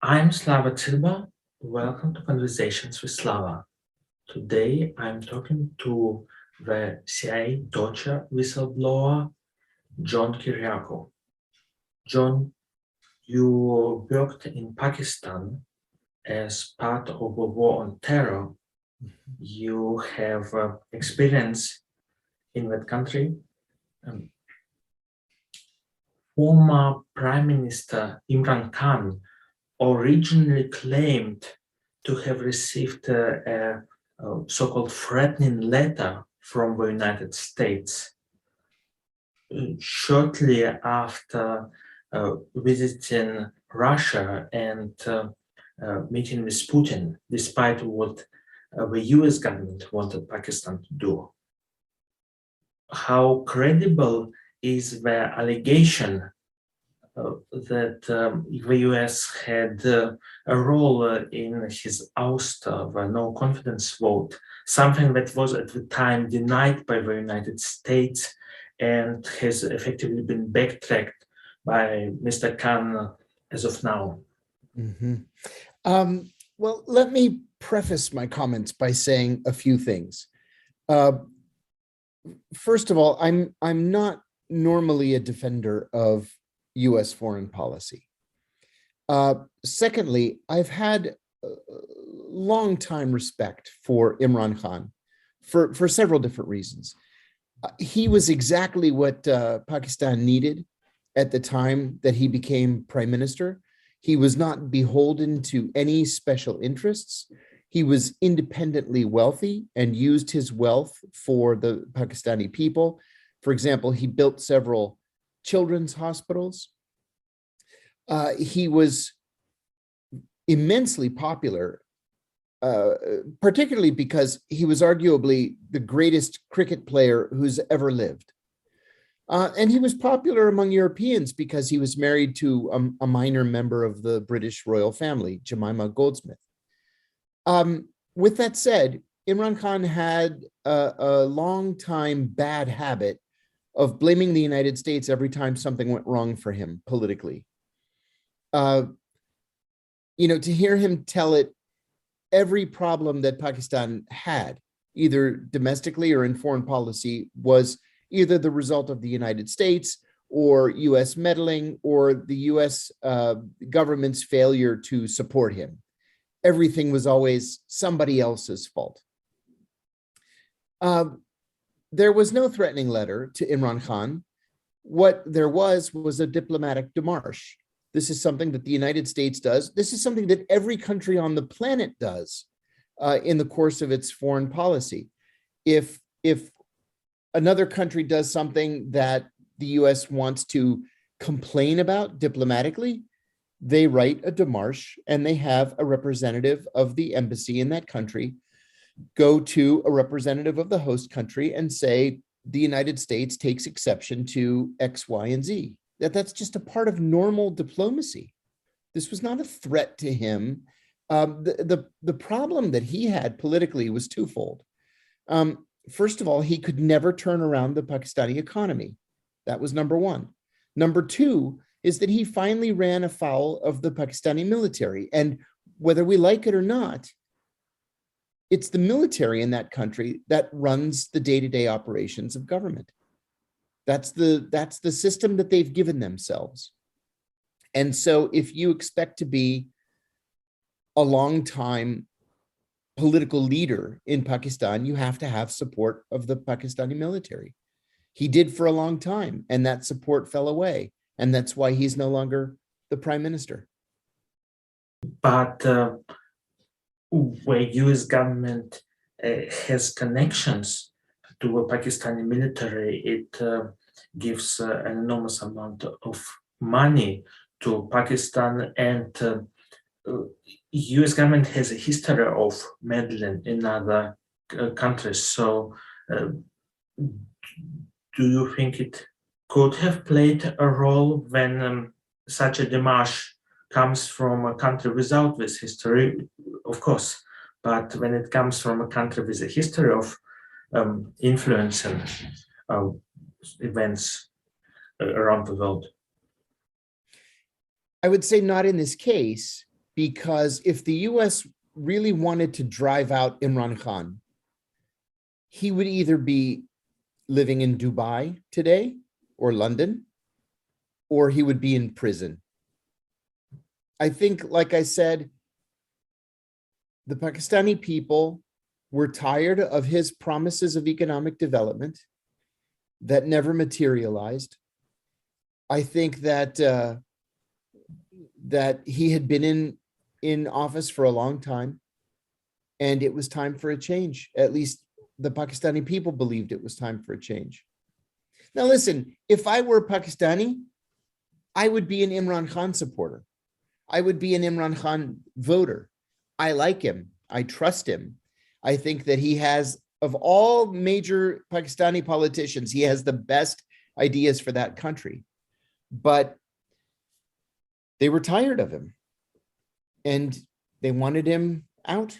I'm Slava Tilba. Welcome to Conversations with Slava. Today I'm talking to the CIA torture whistleblower, John Kiriakou. John, you worked in Pakistan as part of a war on terror. You have experience in that country. Um, Former Prime Minister Imran Khan originally claimed to have received a so-called threatening letter from the United States shortly after visiting Russia and meeting with Putin, despite what the US government wanted Pakistan to do. How credible is the allegation that the US had a role in his ouster, the no confidence vote, something that was at the time denied by the United States and has effectively been backtracked by Mr. Khan as of now. Well, let me preface my comments by saying a few things. First of all, I'm not normally a defender of US foreign policy. Secondly, I've had a long time respect for Imran Khan for several different reasons. He was exactly what Pakistan needed at the time that he became prime minister. He was not beholden to any special interests. He was independently wealthy and used his wealth for the Pakistani people. For example, he built several children's hospitals. He was immensely popular, particularly because he was arguably the greatest cricket player who's ever lived. And he was popular among Europeans because he was married to a minor member of the British royal family, Jemima Goldsmith. With that said, Imran Khan had a long time bad habit of blaming the United States every time something went wrong for him politically. To hear him tell it, every problem that Pakistan had, either domestically or in foreign policy, was either the result of the United States or US meddling or the US government's failure to support him. Everything was always somebody else's fault. There was no threatening letter to Imran Khan. What there was a diplomatic démarche. This is something that the United States does. This is something that every country on the planet does in the course of its foreign policy. If another country does something that the US wants to complain about diplomatically, they write a démarche and they have a representative of the embassy in that country go to a representative of the host country and say, the United States takes exception to X, Y, and Z. That's just a part of normal diplomacy. This was not a threat to him. The problem that he had politically was twofold. First of all, he could never turn around the Pakistani economy. That was number one. Number two is that he finally ran afoul of the Pakistani military. And whether we like it or not, it's the military in that country that runs the day-to-day operations of government. That's the system that they've given themselves. And so if you expect to be a long-time political leader in Pakistan, you have to have support of the Pakistani military. He did for a long time, and that support fell away. And that's why he's no longer the prime minister. But where US government has connections to the Pakistani military, it gives an enormous amount of money to Pakistan, and US government has a history of meddling in other countries. So do you think it could have played a role when such a démarche comes from a country without this history? Of course, but when it comes from a country with a history of influencing events around the world? I would say not in this case, because if the US really wanted to drive out Imran Khan, he would either be living in Dubai today or London, or he would be in prison. I think, like I said, the Pakistani people were tired of his promises of economic development that never materialized. I think that that he had been in office for a long time, and it was time for a change. At least the Pakistani people believed it was time for a change. Now, listen, if I were Pakistani, I would be an Imran Khan supporter. I would be an Imran Khan voter. I like him. I trust him. I think that he has, of all major Pakistani politicians, he has the best ideas for that country. But they were tired of him, and they wanted him out.